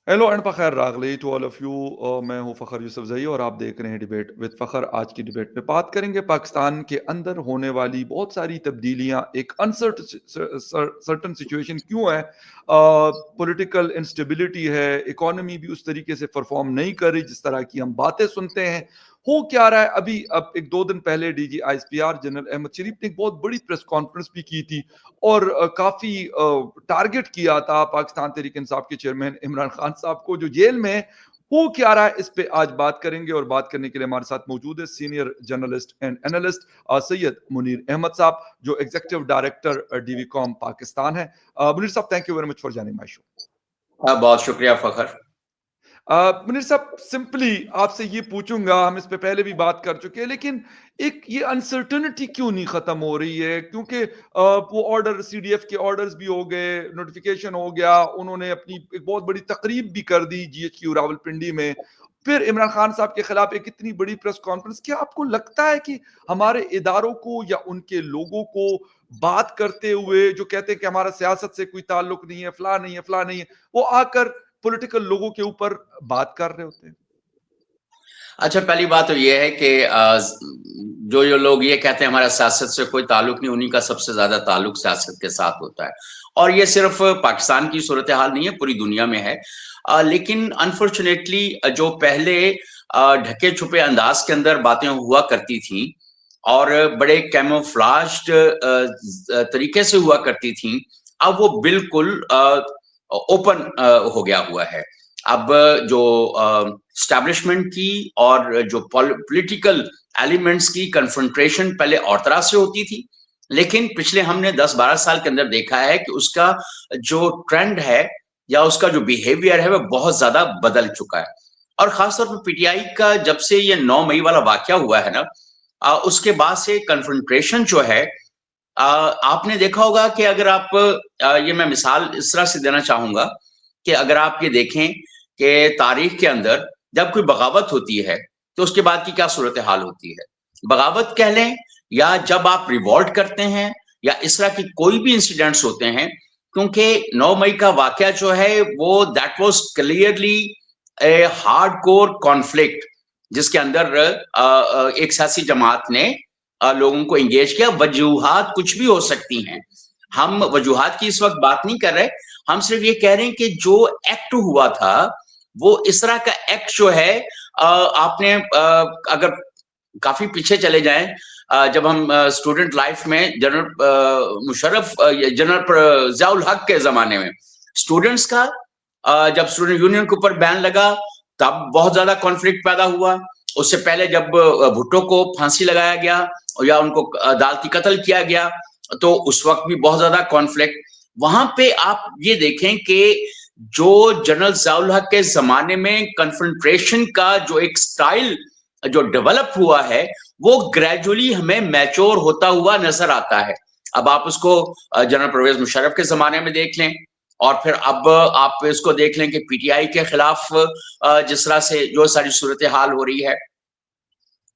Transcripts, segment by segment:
Hello and Fakhar रागली to all of you. मैं हूं फ़खर यूसुफज़ई और आप देख रहे हैं डिबेट विद फ़खर। आज की डिबेट में बात करेंगे पाकिस्तान के अंदर होने वाली बहुत सारी तब्दीलियां, एक सर्टन सिचुएशन क्यों है, पॉलिटिकल इंस्टेबिलिटी है, इकोनॉमी भी उस तरीके से परफॉर्म नहीं कर रही जिस तरह की हम बातें सुनते हैं। हो क्या रहा है अभी, अब एक दो दिन पहले डीजी आईएसपीआर जनरल अहमद शरीफ ने एक बहुत बड़ी प्रेस कॉन्फ्रेंस भी की थी और काफी टारगेट किया था पाकिस्तान तहरीक इंसाफ के चेयरमैन इमरान खान साहब को जो जेल में है। हो क्या रहा है इस पे आज बात करेंगे और बात करने के लिए हमारे साथ मौजूद है senior journalist and analyst Syed Munir Ahmed साहब, जो executive director DV com Pakistan है। मुनीर साहब, thank you very much for joining my show. बहुत शुक्रिया फखर। मुनीर साहब, सिंपली आपसे ये पूछूंगा, हम इस पे पहले भी बात कर चुके हैं, लेकिन एक ये अनसर्टनिटी क्यों नहीं खत्म हो रही है? क्योंकि वो ऑर्डर, सीडीएफ के ऑर्डर्स भी हो गए, नोटिफिकेशन हो गया, उन्होंने अपनी एक बहुत बड़ी तकरीब भी कर दी जीएचक्यू रावलपिंडी में, फिर इमरान खान साहब के खिलाफ एक इतनी बड़ी प्रेस कॉन्फ्रेंस। क्या आपको लगता है कि हमारे इदारों को या उनके लोगों को बात करते हुए, जो कहते हैं कि हमारा सियासत से कोई ताल्लुक नहीं है, फला नहीं है, फला नहीं है, वो आकर पॉलिटिकल लोगों के ऊपर बात कर रहे होते हैं? अच्छा, पहली बात तो ये है कि जो लोग ये कहते हैं हमारा सियासत से कोई ताल्लुक नहीं, उन्हीं का सबसे ज्यादा ताल्लुक सियासत के साथ होता है। और ये सिर्फ पाकिस्तान की सूरत हाल नहीं है, पूरी दुनिया में है। लेकिन अनफॉर्चुनेटली जो पहले ढके छुपे अंदाज के अंदर बातें हुआ करती थी और बड़े कैमोफ्लाज्ड तरीके से हुआ करती थी, अब वो बिल्कुल ओपन हो गया हुआ है। अब जो स्टैब्लिशमेंट की और जो पॉलिटिकल एलिमेंट्स की कन्फ्रंट्रेशन पहले और तरह से होती थी, लेकिन पिछले हमने 10-12 साल के अंदर देखा है कि उसका जो ट्रेंड है या उसका जो बिहेवियर है वो बहुत ज्यादा बदल चुका है। और खासतौर पर पीटीआई का जब से ये 9 मई वाला वाकया हुआ है ना, उसके बाद से कन्फ्रंट्रेशन जो है, आपने देखा होगा कि अगर आप ये मैं मिसाल इस तरह से देना चाहूंगा कि अगर आप ये देखें कि तारीख के अंदर जब कोई बगावत होती है तो उसके बाद की क्या सूरत हाल होती है। बगावत कह लें या जब आप रिवॉल्ट करते हैं या इस तरह की कोई भी इंसिडेंट्स होते हैं, क्योंकि 9 मई का वाकया जो है वो that was clearly A hardcore conflict, जिसके अंदर एक सियासी जमात ने लोगों को एंगेज किया। वजूहात कुछ भी हो सकती हैं, हम वजूहात की इस वक्त बात नहीं कर रहे, हम सिर्फ ये कह रहे हैं कि जो एक्ट हुआ था वो इस तरह का एक्ट जो है, आपने अगर काफी पीछे चले जाएं, जब हम स्टूडेंट लाइफ में जनरल मुशर्रफ, जनरल जियाउल हक के जमाने में स्टूडेंट्स का, जब स्टूडेंट यूनियन के ऊपर बैन लगा तब बहुत ज्यादा कॉन्फ्लिक्ट पैदा हुआ। उससे पहले जब भुट्टो को फांसी लगाया गया या उनको अदालती कत्ल किया गया तो उस वक्त भी बहुत ज्यादा कॉन्फ्लिक्ट। वहां पे आप ये देखें कि जो जनरल जियाउल हक के जमाने में कन्फ्रंट्रेशन का जो एक स्टाइल जो डेवलप हुआ है वो ग्रेजुअली हमें मैच्योर होता हुआ नजर आता है। अब आप उसको जनरल परवेज मुशर्रफ के जमाने में देख लें और फिर अब आप इसको देख लें कि पीटीआई के खिलाफ जिस तरह से जो सारी सूरत हाल हो रही है,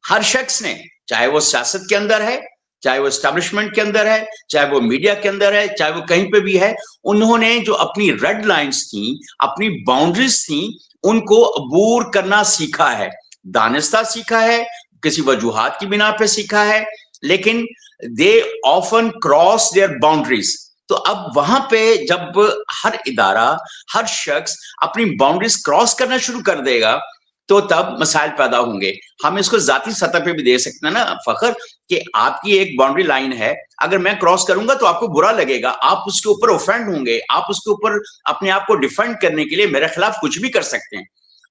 हर शख्स ने, चाहे वो सियासत के अंदर है, चाहे वो एस्टेब्लिशमेंट के अंदर है, चाहे वो मीडिया के अंदर है, चाहे वो कहीं पे भी है, उन्होंने जो अपनी रेड लाइंस थी, अपनी बाउंड्रीज थी, उनको अबूर करना सीखा है। दानिस्ता सीखा है, किसी वजूहात की बिना पे सीखा है, लेकिन they often cross their boundaries. तो अब वहां पे जब हर इदारा, हर शख्स अपनी बाउंड्रीज क्रॉस करना शुरू कर देगा तो तब मसाइल पैदा होंगे। हम इसको जाती सतह पे भी दे सकते हैं ना फखर, कि आपकी एक बाउंड्री लाइन है, अगर मैं क्रॉस करूंगा तो आपको बुरा लगेगा, आप उसके ऊपर ऑफेंड होंगे, आप उसके ऊपर अपने आप को डिफेंड करने के लिए मेरे खिलाफ कुछ भी कर सकते हैं।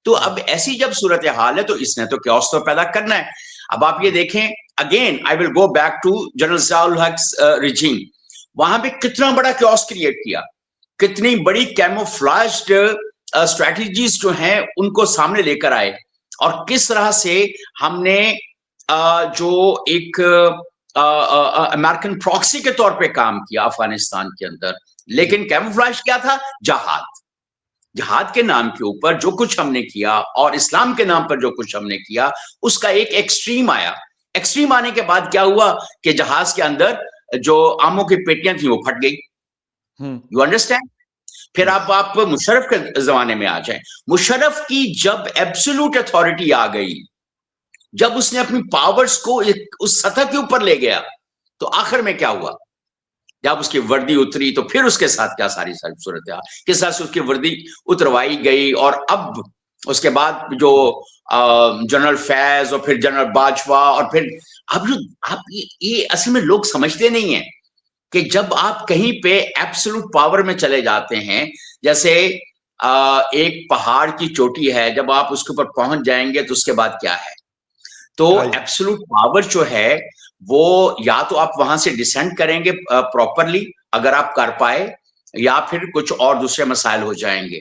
तो अब ऐसी जब सूरत हाल है तो इसने तो क्योस तो पैदा करना है। अब आप ये देखें, again I will go back to general Ziaul Haq regime, वहां पे कितना बड़ा क्योस क्रिएट किया, कितनी बड़ी कैमोफ्लाज्ड स्ट्रैटेजीज जो हैं उनको सामने लेकर आए और किस तरह से हमने जो एक अमेरिकन प्रॉक्सी के तौर पे काम किया अफगानिस्तान के अंदर। लेकिन कैमोफ्लेज क्या था? जहाद। जहाद के नाम के ऊपर जो कुछ हमने किया और इस्लाम के नाम पर जो कुछ हमने किया, उसका एक एक्सट्रीम आया। एक्सट्रीम आने के बाद क्या हुआ कि जहाज के अंदर जो आमों की पेटियां थी वो फट गई। You understand? फिर आप मुशर्रफ के जमाने में आ जाएं। मुशर्रफ की जब एब्सोल्यूट अथॉरिटी आ गई, जब उसने अपनी पावर्स को उस सतह के ऊपर ले गया, तो आखिर में क्या हुआ? जब उसकी वर्दी उतरी तो फिर उसके साथ क्या सारी सूरत है, किस तरह से उसकी वर्दी उतरवाई गई। और अब उसके बाद जो जनरल फैज और फिर जनरल बाजवा और फिर अब जो आप ये असल में लोग समझते नहीं है कि जब आप कहीं पे एब्सोल्यूट पावर में चले जाते हैं, जैसे एक पहाड़ की चोटी है, जब आप उसके ऊपर पहुंच जाएंगे तो उसके बाद क्या है? तो एब्सोल्यूट पावर जो है वो या तो आप वहां से डिसेंड करेंगे प्रॉपरली अगर आप कर पाए, या फिर कुछ और दूसरे मसाइल हो जाएंगे।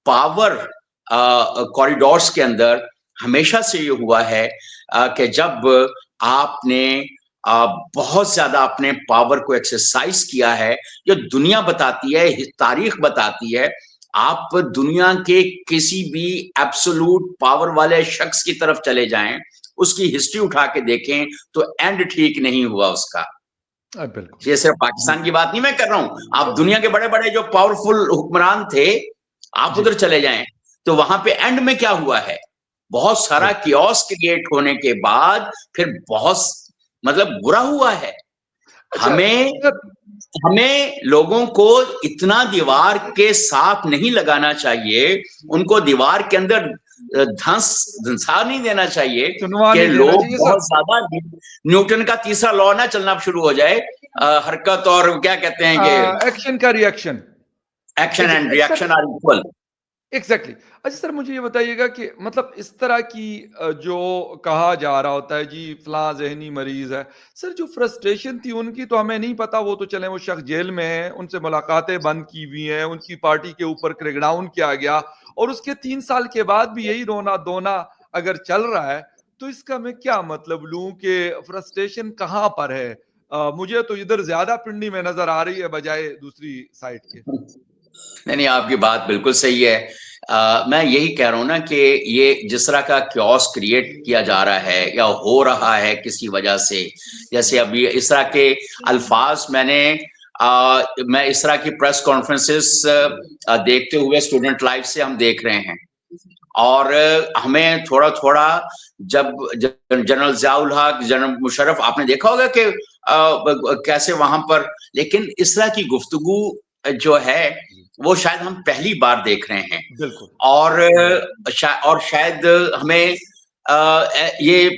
पावर कॉरिडोर्स के अंदर हमेशा से ये हुआ है कि जब आपने बहुत ज्यादा अपने पावर को एक्सरसाइज किया है, जो दुनिया बताती है, तारीख बताती है, आप दुनिया के किसी भी एब्सोल्यूट पावर वाले शख्स की तरफ चले जाएं, उसकी हिस्ट्री उठा के देखें तो एंड ठीक नहीं हुआ उसका। बिल्कुल, ये सिर्फ पाकिस्तान की बात नहीं मैं कर रहा हूं, आप दुनिया के बड़े बड़े जो पावरफुल हुक्मरान थे, आप उधर चले जाएं तो वहां पे एंड में क्या हुआ है? बहुत सारा कियोस क्रिएट होने के बाद फिर बहुत मतलब बुरा हुआ है। हमें लोगों को इतना दीवार के साथ नहीं लगाना चाहिए, उनको दीवार के अंदर धंसा नहीं देना चाहिए कि लोग बहुत ज्यादा न्यूटन का तीसरा लॉ ना चलना शुरू हो जाए, हरकत और क्या कहते हैं कि एक्शन का reaction, action and reaction are equal. Exactly. अच्छा सर, मुझे ये बताइएगा कि मतलब इस तरह की जो कहा जा रहा होता है जी फलां जहनी मरीज है, सर जो फ्रस्ट्रेशन थी उनकी तो हमें नहीं पता, वो तो चले वो शख्स जेल में है, उनसे मुलाकातें बंद की हुई हैं, उनकी पार्टी के ऊपर क्रैकडाउन किया गया और उसके 3 साल के बाद भी यही रोना धोना अगर चल रहा है, तो इसका मैं क्या मतलब लूं कि फ्रस्ट्रेशन कहाँ पर है? मुझे तो इधर ज्यादा पिंडी में नजर आ रही है बजाय दूसरी साइड के। नहीं, आपकी बात बिल्कुल सही है। मैं यही कह रहा हूं ना कि ये जिस तरह का क्योस क्रिएट किया जा रहा है या हो रहा है किसी वजह से, जैसे अभी इस तरह के अल्फाज मैं इस तरह की प्रेस कॉन्फ्रेंसेस देखते हुए स्टूडेंट लाइफ से हम देख रहे हैं, और हमें थोड़ा थोड़ा जब जनरल ज़ियाउल हक, जनरल मुशर्रफ, आपने देखा होगा कि कैसे वहां पर, लेकिन इस तरह की गुफ्तगू जो है वो शायद हम पहली बार देख रहे हैं। बिल्कुल। और शायद हमें ये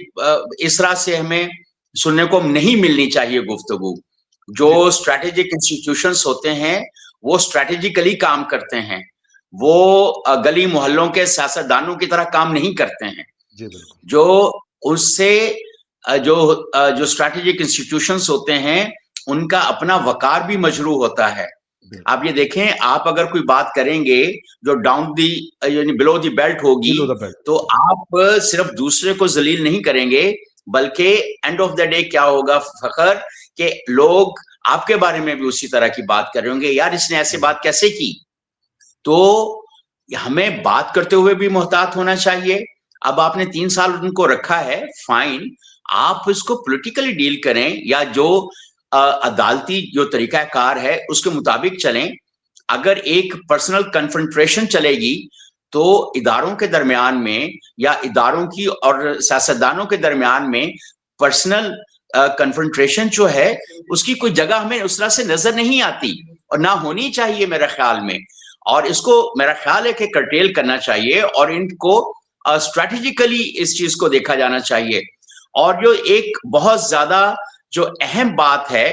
इस तरह से हमें सुनने को नहीं मिलनी चाहिए गुफ्तगू। जो स्ट्रेटेजिक इंस्टीट्यूशंस होते हैं वो स्ट्रेटेजिकली काम करते हैं, वो गली मोहल्लों के सियासतदानों की तरह काम नहीं करते हैं। जी बिल्कुल। जो उससे जो स्ट्रेटेजिक इंस्टीट्यूशंस होते हैं उनका अपना वकार भी मजरू होता है। आप ये देखें, आप अगर कोई बात करेंगे जो डाउन दी यानी बिलो द बेल्ट होगी, तो आप सिर्फ दूसरे को जलील नहीं करेंगे, बल्कि एंड ऑफ द डे क्या होगा फखर, कि लोग आपके बारे में भी उसी तरह की बात कर रहे होंगे, यार इसने ऐसे बात कैसे की। तो हमें बात करते हुए भी मोहतात होना चाहिए। अब आपने 3 साल उनको रखा है, फाइन, आप इसको पॉलिटिकली डील करें या जो अदालती जो तरीकाकार है उसके मुताबिक चलें। अगर एक पर्सनल कन्फ्रंट्रेशन चलेगी तो इदारों के दरमियान में या इदारों की और सियासतदानों के दरमियान में पर्सनल कन्फ्रंट्रेशन जो है उसकी कोई जगह हमें उस तरह से नजर नहीं आती और ना होनी चाहिए मेरे ख्याल में। और इसको मेरा ख्याल है कि कर्टेल करना चाहिए और इनको स्ट्रेटेजिकली इस चीज को देखा जाना चाहिए। और जो एक बहुत ज्यादा जो अहम बात है,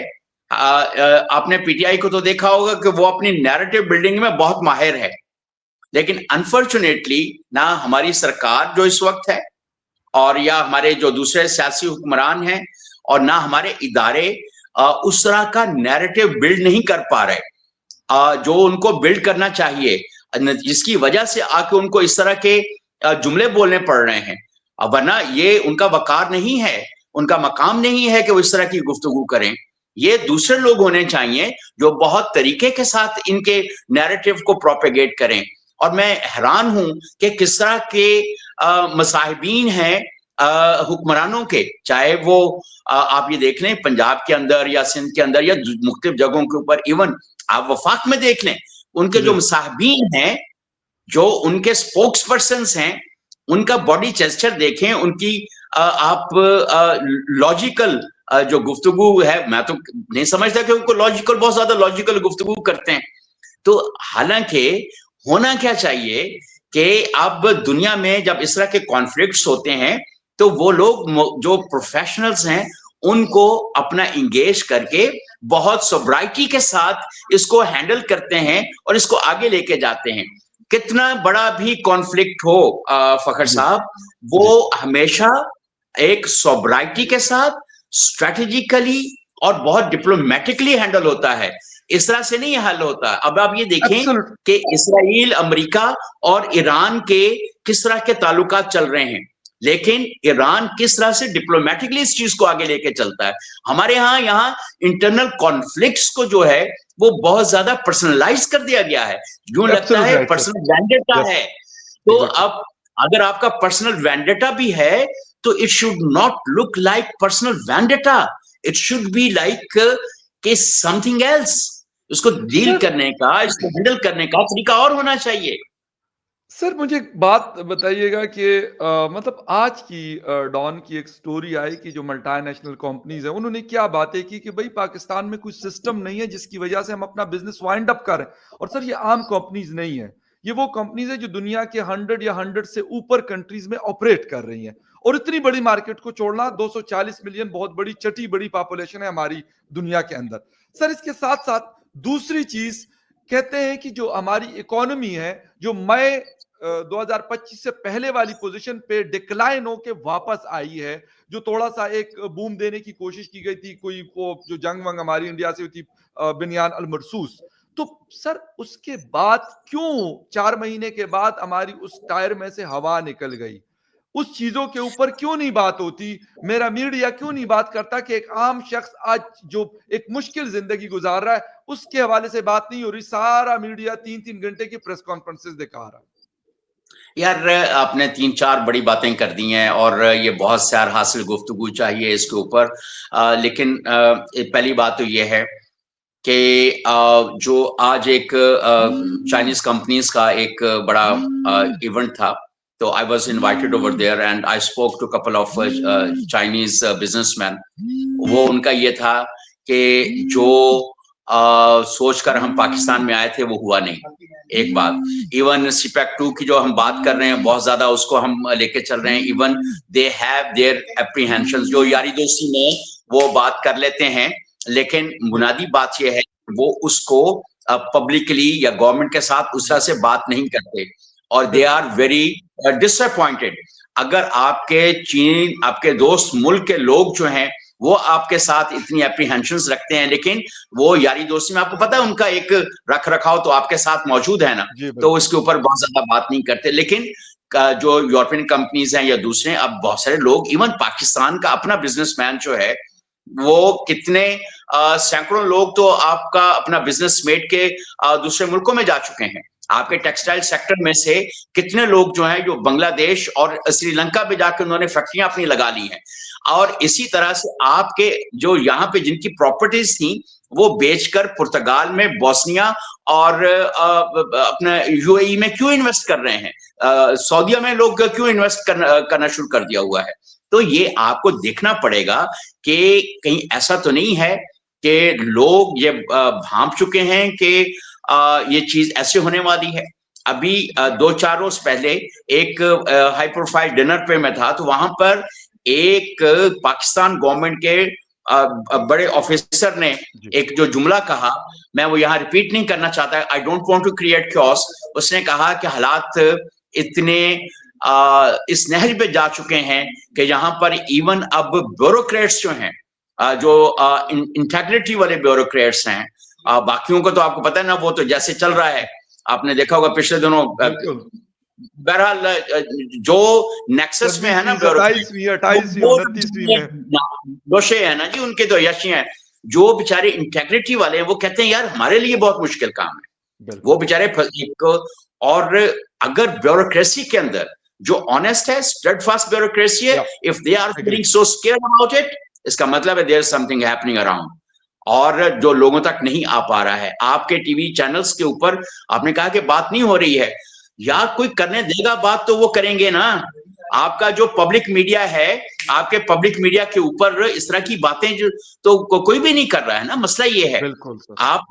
आपने पीटीआई को तो देखा होगा कि वो अपनी नैरेटिव बिल्डिंग में बहुत माहिर है, लेकिन अनफॉर्चुनेटली ना हमारी सरकार जो इस वक्त है और या हमारे जो दूसरे सियासी हुक्मरान हैं और ना हमारे इदारे उस तरह का नैरेटिव बिल्ड नहीं कर पा रहे जो उनको बिल्ड करना चाहिए, जिसकी वजह से आके उनको इस तरह के जुमले बोलने पड़ रहे हैं। वरना ये उनका वकार नहीं है, उनका मकाम नहीं है कि वो इस तरह की गुफ्तगू करें। ये दूसरे लोग होने चाहिए जो बहुत तरीके के साथ इनके नैरेटिव को प्रोपेगेट करें। और मैं हैरान हूं कि किस तरह के मसाहिबीन हैं हुक्मरानों के, चाहे वो आप ये देख लें पंजाब के अंदर या सिंध के अंदर या मुख्तलिफ जगहों के ऊपर, इवन आप वफाक में देख लें, उनके जो जी, मुसाहिबीन हैं, जो उनके स्पोक्स पर्सन्स हैं, उनका बॉडी जेस्चर देखें, उनकी आप लॉजिकल जो गुफ्तगू है, मैं तो नहीं समझता कि उनको लॉजिकल, बहुत ज्यादा लॉजिकल गुफ्तगू करते हैं। तो हालांकि होना क्या चाहिए कि अब दुनिया में जब इस तरह के कॉन्फ्लिक्ट्स होते हैं, तो वो लोग जो प्रोफेशनल्स हैं, उनको अपना इंगेज करके बहुत सोब्राइटी के साथ इसको हैंडल करते हैं और इसको आगे लेके जाते हैं। कितना बड़ा भी कॉन्फ्लिक्ट हो फखर जी, साहब, जी। वो हमेशा एक सोब्राइटी के साथ, स्ट्रेटेजिकली और बहुत डिप्लोमेटिकली हैंडल होता है। इस तरह से नहीं हल होता। अब आप ये देखें एब्सोल्यूट कि इसराइल, अमेरिका और ईरान के किस तरह के ताल्लुकात चल रहे हैं, लेकिन ईरान किस तरह से डिप्लोमेटिकली इस चीज को आगे लेके चलता है। हमारे यहाँ इंटरनल कॉन्फ्लिक्ट्स को जो है वो बहुत ज्यादा पर्सनलाइज कर दिया गया है, यूं लगता एब्सोल्यूट है right sir. Personal vendetta yes, है। तो एग्ज़ैक्टली। अब अगर आपका पर्सनल वेंडेटा भी है, तो it should not look like personal vendetta, it should be like के समथिंग एल्स। उसको डील सर करने का, इसको हैंडल करने का तरीका और होना चाहिए। सर मुझे एक बात बताइएगा कि मतलब आज की डॉन की एक स्टोरी आई कि जो मल्टीनेशनल कंपनीज़ हैं, उन्होंने क्या बातें की कि भई पाकिस्तान में कुछ सिस्टम नहीं है जिसकी वजह से हम अपना बिज़नेस वाइंड अप करें। और सर ये आम कंपनीज़ नहीं है। ये वो कंपनीज़ हैं जो दुनिया के 100 या 100 से ऊपर कंट्रीज़ में ऑपरेट कर रही हैं। और इतनी बड़ी मार्केट को छोड़ना 240 मिलियन बहुत बड़ी चटी बड़ी पॉपुलेशन है हमारी दुनिया के अंदर। सर इसके साथ-साथ दूसरी चीज़ कहते हैं कि जो हमारी इकोनॉमी है, जो मई 2025 से पहले वाली पोजीशन पे डिक्लाइन होके वापस आई है, जो थोड़ा-सा एक बूम देने की कोशिश की गई थी, कोई वो जो जंग-वंग हमारी इंडिया से हुई थी बिनयान अल-मरसूस। तो सर उसके बाद क्यों 4 महीने के बाद हमारी उस टायर में से हवा निकल गई? उस चीज़ों के ऊपर क्यों नहीं बात होती? मेरा मीडिया क्यों नहीं बात करता कि एक आम शख्स आज जो एक मुश्किल ज़िंदगी गुज़ार रहा है, उसके हवाले से बात नहीं हो रही। सारा मीडिया 3-3 घंटे की प्रेस कॉन्फ्रेंसेस दिखा रहा है। यार, आपने 3-4 बड़ी बातें कर दी हैं और ये बहुत सैर हासिल गुफ्तगू चाहिए इसके ऊपर। लेकिन पहली बात तो ये है कि जो आज एक चाइनीज कंपनीज का एक बड़ा इवेंट था, तो I was invited over there and I spoke to couple of Chinese businessman. वो उनका ये था कि जो सोचकर हम पाकिस्तान में आए थे वो हुआ नहीं। एक बात, इवन सीपैक 2 की जो हम बात कर रहे हैं बहुत ज्यादा उसको हम लेके चल रहे हैं। Even they have their apprehension, जो यारी दोस्ती में वो बात कर लेते हैं, लेकिन जी, बुनियादी बात यह है वो उसको पब्लिकली या गवर्नमेंट के साथ उस तरह से बात नहीं करते और दे बिल्कुल। Are very disappointed. अगर आपके चीन, आपके दोस्त मुल्क के लोग जो हैं वो आपके साथ इतनी एप्रीहेंशंस रखते हैं, लेकिन वो यारी दोस्ती में आपको पता है उनका एक रख रखाव तो आपके साथ मौजूद है ना, जी, तो बिल्कुल। उसके ऊपर बहुत ज्यादा बात नहीं करते। लेकिन जो यूरोपियन कंपनीज हैं या दूसरे, अब बहुत सारे लोग, इवन पाकिस्तान का अपना बिजनेसमैन जो है, वो कितने सैकड़ों लोग तो आपका अपना बिजनेस मेट के दूसरे मुल्कों में जा चुके हैं। आपके टेक्सटाइल सेक्टर में से कितने लोग जो हैं जो बांग्लादेश और श्रीलंका में जाकर उन्होंने फैक्ट्रियां अपनी लगा ली हैं। और इसी तरह से आपके जो यहाँ पे जिनकी प्रॉपर्टीज थी वो बेचकर पुर्तगाल में, बोस्निया और अपने यूएई में क्यों इन्वेस्ट कर रहे हैं, सऊदीया में लोग क्यों इन्वेस्ट करना शुरू कर दिया हुआ है। तो ये आपको देखना पड़ेगा कि कहीं ऐसा तो नहीं है कि लोग ये भांप चुके हैं कि ये चीज ऐसे होने वाली है। अभी 2-4 रोज पहले एक हाई प्रोफाइल डिनर पे मैं था, तो वहां पर एक पाकिस्तान गवर्नमेंट के बड़े ऑफिसर ने जी, एक जो जुमला कहा, मैं वो यहाँ रिपीट नहीं करना चाहता, I don't want to create chaos. उसने कहा कि हालात इतने इस नहज पे जा चुके हैं कि यहाँ पर इवन अब ब्यूरोक्रेट्स जो हैं, जो इंटेग्रिटी वाले ब्यूरोक्रेट्स हैं, बाकियों को तो आपको पता है ना, वो तो जैसे चल रहा है, आपने देखा होगा पिछले दिनों। बिल्कुल। बहरहाल जो नेक्सस में है ना 26वीं, ब्यूरोक्रेट, 27वीं, 28वीं, वो 29वीं में। दोषे है ना जी, उनके तो यशी हैं। जो बेचारे इंटेग्रिटी वाले हैं वो कहते हैं यार हमारे लिए बहुत मुश्किल काम है। वो बिल्कुल। बेचारे एक, और अगर ब्यूरोक्रेसी के अंदर जो ऑनेस्ट है, स्टेडफास्ट ब्यूरोक्रेसी है, या if they are agree. Feeling so scared about it, इसका मतलब है there is something happening around. और जो लोगों तक नहीं आ पा रहा है। आपके टीवी चैनल्स के ऊपर आपने कहा कि बात नहीं हो रही है, या कोई करने देगा बात तो वो करेंगे ना। आपका जो पब्लिक मीडिया है, आपके पब्लिक मीडिया के ऊपर इस तरह की बातें जो तो कोई भी नहीं कर रहा है ना। मसला ये है, बिल्कुल सर। आप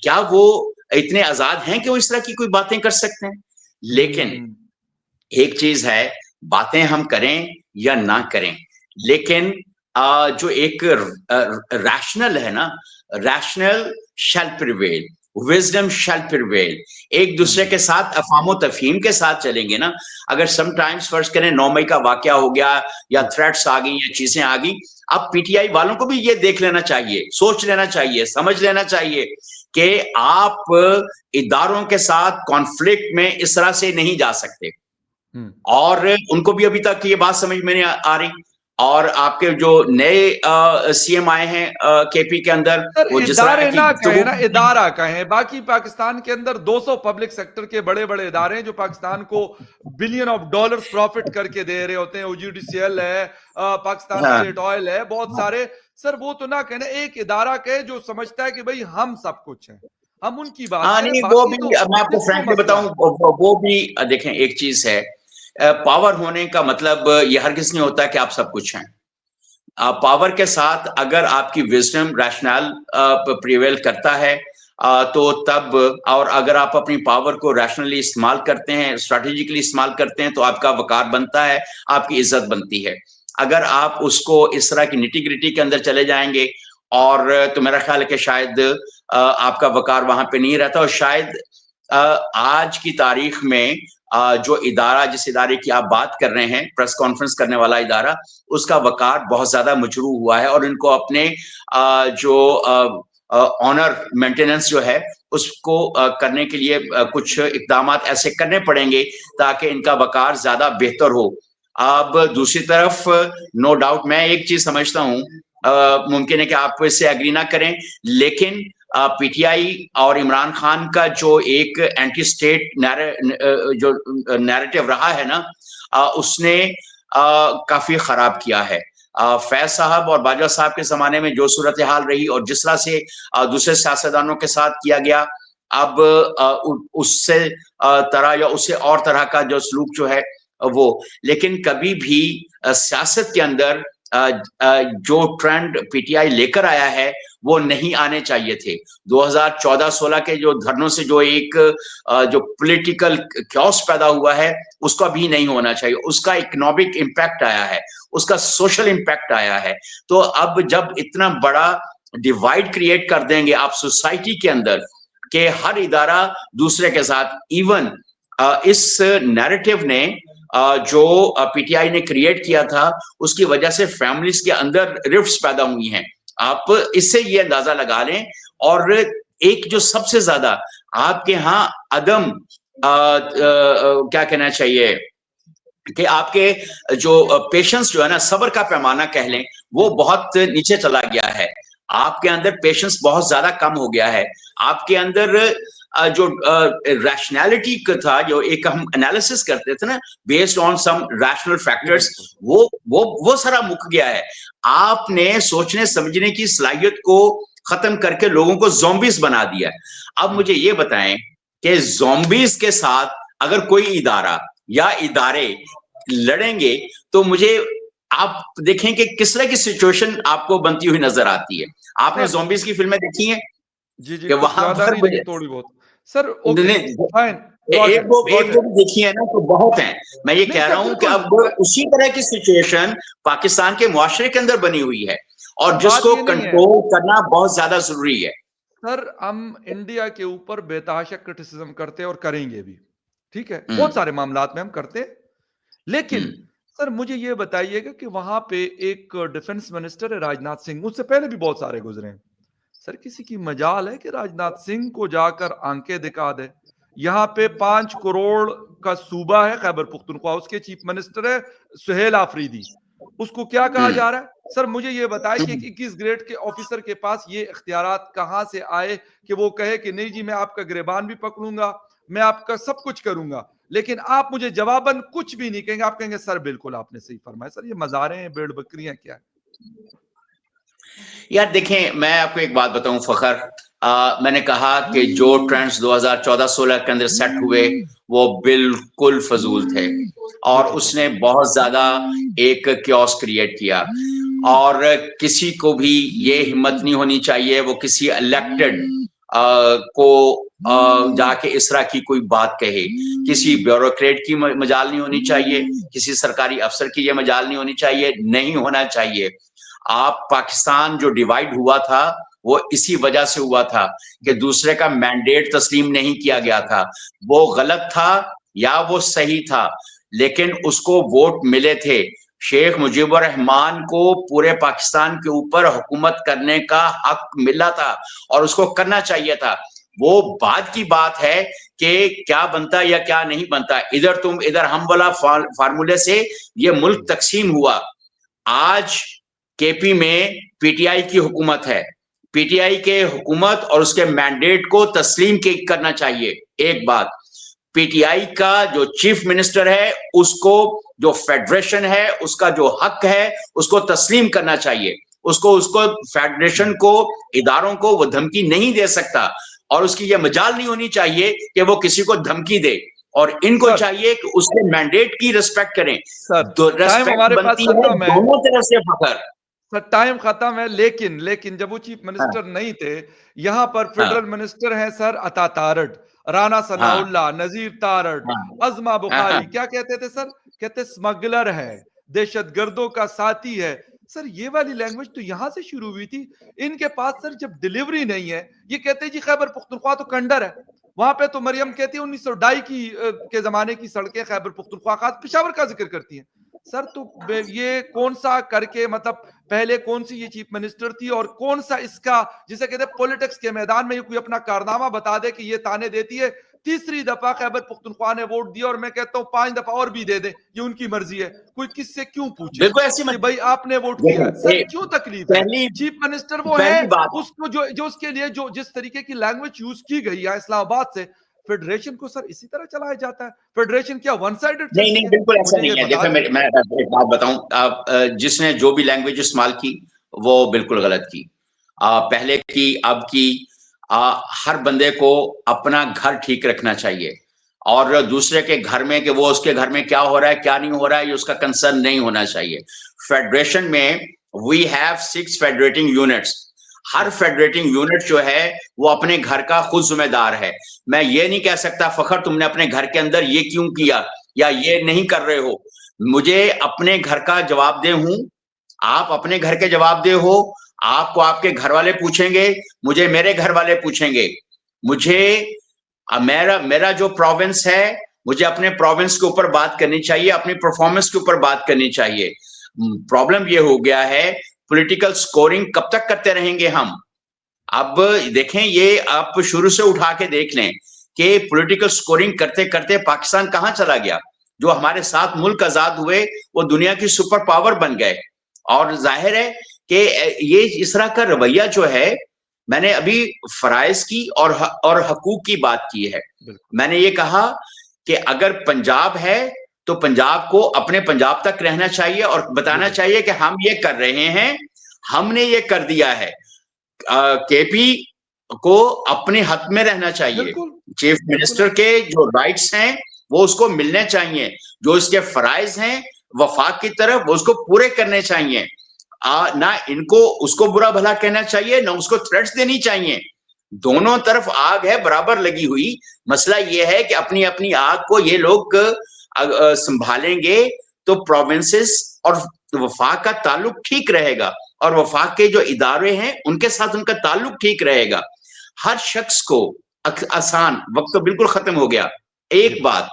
क्या वो इतने आजाद हैं कि वो इस तरह की कोई बातें कर सकते हैं? लेकिन एक चीज है, बातें हम करें या ना करें, लेकिन जो एक रैशनल है ना, रैशनल शैल प्रिवेल, विजडम शैल प्रिवेल। एक दूसरे के साथ अफामो तफहीम के साथ चलेंगे ना। अगर समटाइम्स फर्ज करें 9 मई का वाकया हो गया या थ्रेट्स आ गई या चीजें आ गई, अब पीटीआई वालों को भी ये देख लेना चाहिए, सोच लेना चाहिए, समझ लेना चाहिए कि आप इदारों के साथ कॉन्फ्लिक्ट में इस तरह से नहीं जा सकते। और उनको भी अभी तक ये बात समझ में नहीं आ रही। और आपके जो नए सीएम आए हैं केपी के अंदर, सर वो जिस तरह इदारे की ना कहें ना, गुफ्तगू, इदारा कहें। बाकी पाकिस्तान के अंदर 200 पब्लिक सेक्टर के बड़े बड़े इदारे हैं जो पाकिस्तान को बिलियन ऑफ डॉलर्स प्रॉफिट करके दे रहे होते हैं। ओजीडीसीएल है, पाकिस्तान हाँ, स्टेट ऑयल है, बहुत सारे। सर वो तो ना कहना, एक इदारा कहे जो समझता है कि भाई हम सब कुछ हैं, हम उनकी बात हाँ, करें। नहीं वो बाकी भी, तो मैं आपको किसको फ्रैंकली मसला बताऊं, है? वो भी देखें, एक चीज है, पावर होने का मतलब ये हरगिज नहीं होता कि आप सब कुछ हैं। पावर के साथ अगर आपकी विजडम रैशनल प्रिवेल करता है, तो तब, और अगर आप अपनी पावर को रैशनली इस्तेमाल करते हैं, स्ट्रैटेजिकली इस्तेमाल करते हैं, तो आपका वकार बनता है, आपकी इज्जत बनती है। अगर आप उसको इस तरह की निटी ग्रिटी के अंदर चले जाएंगे, और तो मेरा ख्याल है कि शायद आपका वकार वहां पे नहीं रहता। और शायद आज की तारीख में जो इदारा, जिस इदारे की आप बात कर रहे हैं, प्रेस कॉन्फ्रेंस करने वाला इदारा, उसका वकार बहुत ज्यादा मजरू हुआ है, और इनको अपने जो ऑनर मेंटेनेंस जो है उसको करने के लिए कुछ इकदाम ऐसे करने पड़ेंगे ताकि इनका वकार ज्यादा बेहतर हो। अब दूसरी तरफ, नो डाउट, मैं एक चीज समझता हूँ, मुमकिन है कि आप इससे एग्री ना करें, लेकिन पीटीआई और इमरान खान का जो एक एंटी स्टेट जो नैरेटिव रहा है ना, उसने काफी खराब किया है। फैज साहब और बाजवा साहब के जमाने में जो सूरत हाल रही और जिस तरह से दूसरे सियासतदानों के साथ किया गया, अब उससे तरह या उससे और तरह का जो सलूक जो है वो। लेकिन कभी भी सियासत के अंदर जो ट्रेंड पीटीआई लेकर आया है वो नहीं आने चाहिए थे। 2014-16 के जो धरनों से जो एक जो पॉलिटिकल क्योस पैदा हुआ है, उसका भी नहीं होना चाहिए। उसका इकोनॉमिक इम्पैक्ट आया है, उसका सोशल इम्पैक्ट आया है। तो अब जब इतना बड़ा डिवाइड क्रिएट कर देंगे आप सोसाइटी के अंदर, कि हर इदारा दूसरे के साथ, इवन इस नैरेटिव ने जो पीटीआई ने क्रिएट किया था, उसकी वजह से फैमिलीज के अंदर रिफ्ट्स पैदा हुई हैं। आप इससे ये अंदाजा लगा लें। और एक जो सबसे ज्यादा आपके यहाँ अदम क्या कहना चाहिए कि आपके जो पेशेंस जो है ना, सब्र का पैमाना कह लें, वो बहुत नीचे चला गया है। आपके अंदर पेशेंस बहुत ज्यादा कम हो गया है। आपके अंदर जो रैशनैलिटी का था, जो एक हम एनालिसिस करते थे ना based on some rational factors, वो सारा मुक गया है। आपने सोचने समझने की सलाहियत को खत्म करके लोगों को ज़ॉम्बीज बना दिया है। अब मुझे ये बताएं कि ज़ॉम्बीज के साथ अगर कोई इदारा या इदारे लड़ेंगे, तो मुझे आप देखें कि किस तरह की सिचुएशन आपको बनती हुई नजर आती है। आपने सर ज़ॉम्बीज की फिल्में देखी हैं जी जी, कि कुछ वहां ज्यादा पर नहीं लेकिन थोड़ी बहुत। सर ओके, नहीं, फाइन, गॉट इट, एक गॉट दो इट। भी देखी है ना तो बहुत हैं। मैं ये नहीं कह रहा सर, हूं कि बिल्कुल। अब उसी तरह की सिचुएशन पाकिस्तान के मुआशरे के अंदर बनी हुई है, सर और बात जिसको ये नहीं है कंट्रोल करना बहुत ज्यादा जरूरी है। सर, हम इंडिया के ऊपर बेतहाशा क्रिटिसिज्म करते हैं और करेंगे भी, ठीक है, हम्म, बहुत सारे मामलात में हम करते हैं। लेकिन हम्म, सर मुझे ये बताइएगा कि वहां पे एक डिफेंस मिनिस्टर है राजनाथ सिंह, उससे पहले भी बहुत सारे गुजरे हैं। सर किसी की मजाल है कि राजनाथ सिंह को जाकर आंखें दिखा दे? यहाँ पे 5 करोड़ का सूबा है खैबर पुख्तनख्वा, उसके चीफ मिनिस्टर है सुहेल आफरीदी। उसको क्या कहा हम्म, जा रहा है? सर मुझे ये बताए कि एक हम्म। 21 ग्रेड के ऑफिसर के पास ये इख्तियारात कहां से आए कि वो कहे कि नहीं जी मैं आपका गिरबान भी पकड़ूंगा, मैं आपका सब कुछ करूंगा, लेकिन आप मुझे जवाबन कुछ भी नहीं कहेंगे। आप कहेंगे सर बिल्कुल आपने सही फरमाया। सर ये मजारे हैं, भेड़ बकरियां क्या है? यार देखें, मैं आपको एक बात बताऊं फखर, मैंने कहा कि जो ट्रेंड्स 2014-16 के अंदर सेट हुए वो बिल्कुल फजूल थे और बिल्कुल उसने फजूल। बहुत ज्यादा एक क्योस क्रिएट किया। और किसी को भी ये हिम्मत नहीं होनी चाहिए वो किसी इलेक्टेड को जाके इस तरह की कोई बात कहे। किसी ब्यूरोक्रेट की मजाल नहीं होनी चाहिए, किसी सरकारी अफसर की ये मजाल नहीं होनी चाहिए, नहीं होना चाहिए। आप पाकिस्तान जो डिवाइड हुआ था वो इसी वजह से हुआ था कि दूसरे का मैंडेट तस्लीम नहीं किया गया था। वो गलत था या वो सही था, लेकिन उसको वोट मिले थे। शेख मुजीबुर रहमान को पूरे पाकिस्तान के ऊपर हुकूमत करने का हक मिला था और उसको करना चाहिए था। वो बाद की बात है कि क्या बनता या क्या नहीं बनता, इधर तुम इधर हम वाला फार्मूले से ये मुल्क तकसीम हुआ। आज केपी में पीटीआई की हुकूमत है, पीटीआई के हुकूमत और उसके मैंडेट को तस्लीम करना चाहिए। एक बात, पीटीआई का जो चीफ मिनिस्टर है उसको जो फेडरेशन है उसका जो हक है उसको तस्लीम करना चाहिए। उसको उसको फेडरेशन को, इदारों को वो धमकी नहीं दे सकता और उसकी ये मजाल नहीं होनी चाहिए कि वो किसी को धमकी दे। और इनको सर चाहिए कि उसके मैंडेट की रिस्पेक्ट करें। सर टाइम रिस्पेक्ट हमारे पास बनती है खत्म है। दोनों तरफ से फखर। सर टाइम खत्म है, लेकिन लेकिन जब वो चीफ हाँ, मिनिस्टर नहीं थे, यहाँ पर हाँ, फेडरल मिनिस्टर हैं सर अता तारड़, राना हाँ, सनाउल्लाह, नजीर तारड़, हाँ, अजमा हाँ, हाँ। बुखारी। क्या कहते थे सर? कहते स्मगलर है, दहशतगर्दों का साथी है। सर ये वाली लैंग्वेज तो यहाँ से शुरू हुई थी। इनके पास सर जब डिलीवरी नहीं है, ये कहते हैं जी खैबर पुख्तनख्वा तो कंडर है। वहां पे तो मरियम कहती है 1902 की के जमाने की सड़कें खैबर पुख्तनख्वा, खास पेशावर का जिक्र करती हैं। सर तो ये कौन सा करके, मतलब पहले कौन सी ये चीफ मिनिस्टर थी और कौन सा इसका, जिसे कहते हैं पॉलिटिक्स के मैदान में ये कोई अपना कारनामा बता दे कि ये ताने देती है। तीसरी दफा खैबर पुख्तनख्वा ने वोट दिया और मैं कहता हूं 5 दफा और भी दे दे, ये उनकी मर्जी है। कोई किससे क्यों पूछे बिल्कुल ऐसी कि मत भाई आपने वोट किया है? देखें, सर क्यों तकलीफ है? पहली चीफ मिनिस्टर वो है, पहली बात, उसको जो जो उसके लिए जो जिस तरीके की लैंग्वेज यूज की गई है इस्लामाबाद से, फेडरेशन को सर इसी तरह चलाया जाता है। फेडरेशन क्या वन साइडेड नहीं चलती नहीं है? बिल्कुल ऐसा मुझे नहीं ये है। बता देखो दें। मैं एक बात बताऊं, आप जिसने जो भी लैंग्वेज इस्तेमाल की वो बिल्कुल गलत की। पहले की, अब की, हर बंदे को अपना घर ठीक रखना चाहिए और दूसरे के घर में कि वो उसके घर में क्या हो रहा है क्या नहीं हो रहा है ये उसका कंसर्न नहीं होना चाहिए। फेडरेशन में वी हैव 6 फेडरेटिंग यूनिट्स। हर फेडरेटिंग यूनिट जो है वो अपने घर का खुद जिम्मेदार है। मैं ये नहीं कह सकता फखर तुमने अपने घर के अंदर ये क्यों किया या ये नहीं कर रहे हो। मुझे अपने घर का जवाबदेह हूं, आप अपने घर के जवाबदेह हो। आपको आपके घर वाले पूछेंगे, मुझे मेरे घर वाले पूछेंगे। मुझे मेरा मेरा जो प्रोविंस है मुझे अपने प्रोविंस के ऊपर बात करनी चाहिए, अपनी परफॉर्मेंस के ऊपर बात करनी चाहिए। प्रॉब्लम ये हो गया है, पॉलिटिकल स्कोरिंग कब तक करते रहेंगे हम। अब देखें, ये आप शुरू से उठा के देख लें कि पॉलिटिकल स्कोरिंग करते करते पाकिस्तान कहां चला गया। जो हमारे 7 मुल्क आजाद हुए वो दुनिया की सुपर पावर बन गए। और जाहिर है कि ये इस तरह का रवैया जो है, मैंने अभी फराइज की और हकूक की बात की है। मैंने ये कहा कि अगर पंजाब है तो पंजाब को अपने पंजाब तक रहना चाहिए और बताना चाहिए कि हम ये कर रहे हैं, हमने ये कर दिया है। केपी को अपने हक में रहना चाहिए। बिल्कुल चीफ मिनिस्टर के जो राइट्स हैं वो उसको मिलने चाहिए, जो इसके फराइज हैं वफाक की तरफ वो उसको पूरे करने चाहिए। ना इनको उसको बुरा भला कहना चाहिए ना उसको थ्रेट्स देनी चाहिए। दोनों तरफ आग है बराबर लगी हुई। मसला ये है कि अपनी अपनी आग को ये लोग संभालेंगे तो प्रोविंसेस और वफाक का ताल्लुक ठीक रहेगा और वफाक के जो इदारे हैं उनके साथ उनका ताल्लुक ठीक रहेगा। हर शख्स को आसान, वक्त तो बिल्कुल खत्म हो गया। एक बात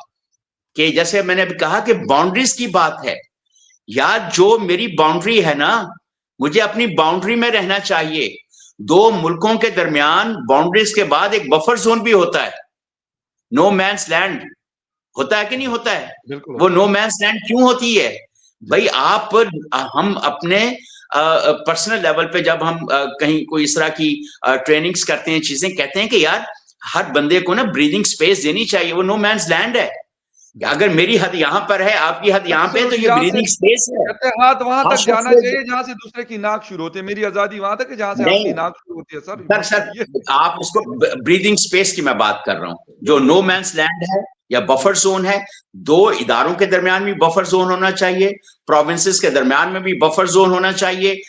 कि जैसे मैंने अभी कहा कि बाउंड्रीज की बात है, यार जो मेरी बाउंड्री है ना मुझे अपनी बाउंड्री में रहना चाहिए। 2 मुल्कों के दरमियान बाउंड्रीज के बाद एक बफर जोन भी होता है, नो मैंस लैंड होता है कि नहीं होता है। वो नो मैंस लैंड क्यों होती है भाई? आप हम अपने पर्सनल लेवल पे जब हम कहीं कोई इस तरह की ट्रेनिंग्स करते हैं, चीजें कहते हैं कि यार हर बंदे को ना ब्रीदिंग स्पेस देनी चाहिए, वो नो मैंस लैंड है। अगर मेरी हद यहाँ पर है, आपकी हद यहाँ पे है, तो ये यहाँ से ब्रीदिंग स्पेस है। कहते हैं हाथ वहां खास तक तौर जाना से चाहिए जहां से दूसरे की नाक शुरू होती है। मेरी आजादी वहां तक है जहां से आपकी नहीं, नाक शुरू होती है सर, सर मतलब सर ये आप उसको ब्रीदिंग स्पेस की मैं बात कर रहा हूँ, जो नो मैंस लैंड है या बफर जोन है। दो इदारों के दरमियान भी बफर जोन होना चाहिए, प्रोविंसेस के दरमियान में भी बफर जोन होना चाहिए।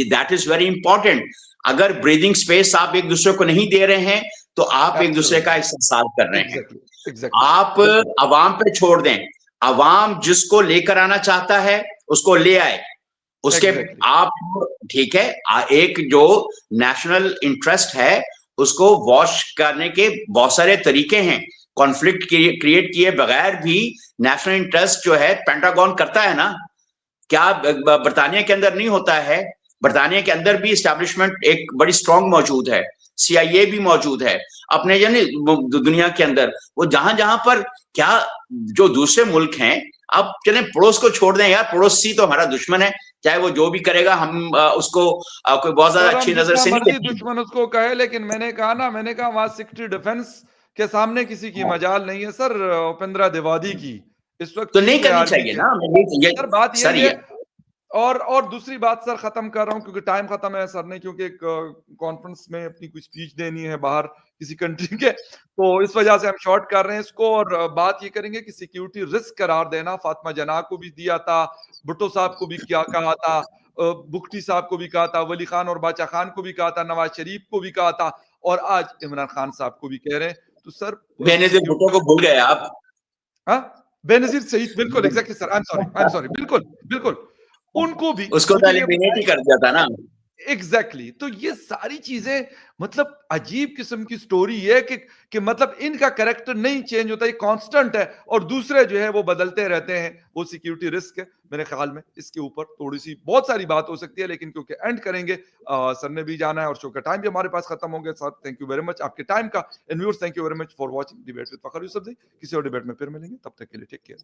That is very important. अगर ब्रीदिंग स्पेस आप एक दूसरे को नहीं दे रहे हैं, तो आप एक दूसरे का एब्सोल्युटली इस्तेमाल कर रहे हैं। एग्जैक्टली एग्जैक्टली सर, आप बिल्कुल अवाम पे छोड़ दें, अवाम जिसको लेकर आना चाहता है उसको ले आए, उसके एग्जैक्टली आप ठीक है। एक जो नेशनल इंटरेस्ट है उसको वॉश करने के बहुत सारे तरीके हैं। कॉन्फ्लिक्ट क्रिएट किए बगैर भी नेशनल इंटरेस्ट जो है पेंटागन करता है ना। क्या बर्तानिया के अंदर नहीं होता है? बर्तानिया के अंदर भी इस्टेब्लिशमेंट एक बड़ी स्ट्रांग मौजूद है, CIA भी मौजूद है अपने यानी दुनिया के अंदर। वो जहां जहां पर क्या जो दूसरे मुल्क हैं, अब चले पड़ोस को छोड़ दें यार, पड़ोसी तो हमारा दुश्मन है, चाहे वो जो भी करेगा हम उसको कोई बहुत ज्यादा सर, हम अच्छी नजर जितना से नहीं मर्जी देखते। दुश्मन उसको कहे, लेकिन मैंने कहा वहां सिक्योरिटी डिफेंस के सामने किसी की मजाल नहीं है सर, उपेंद्रा द्विवेदी की इस वक्त तो नहीं चीफ है करनी आर्मी चाहिए के। ना। सर बात सर यही है। ये और दूसरी बात सर, खत्म कर रहा हूं क्योंकि टाइम खत्म है सर ने, क्योंकि एक कॉन्फ्रेंस में अपनी कुछ स्पीच देनी है बाहर किसी कंट्री के, तो इस वजह से हम शॉर्ट कर रहे हैं इसको। और बात ये करेंगे कि सिक्योरिटी रिस्क करार देना, फातिमा जना को भी दिया था, भुट्टो साहब को भी क्या कहा था, बुख्ती साहब को भी कहा था, वली खान और बाचा खान को भी कहा था, नवाज शरीफ को भी कहा था, और आज इमरान खान साहब को भी कह रहे हैं। तो सर बेनजीर भुट्टो को सिक्योरिटी, भूल गए आप। हाँ, बेनजीर सईद, बिल्कुल exactly sir, I am sorry, बिल्कुल बिल्कुल, उनको भी उसको तो मुझे ये एलिमिनेट ही बताएं। कर दिया था ना। एग्जैक्टली तो ये सारी चीजें, मतलब अजीब किस्म की स्टोरी है कि मतलब इनका कैरेक्टर नहीं चेंज होता, ये कांस्टेंट है, और दूसरे जो है वो बदलते रहते हैं। वो सिक्योरिटी रिस्क है मेरे ख्याल में। इसके ऊपर थोड़ी सी बहुत सारी बात हो सकती है, लेकिन क्योंकि एंड करेंगे, सर ने भी जाना है और शो का टाइम भी हमारे पास खत्म हो गया। Sir thank you very much आपके टाइम का, and viewers thank you very much for watching debate with Fakhar Yousafzai. किसी और डिबेट में फिर मिलेंगे, तब तक के लिए टेक केयर।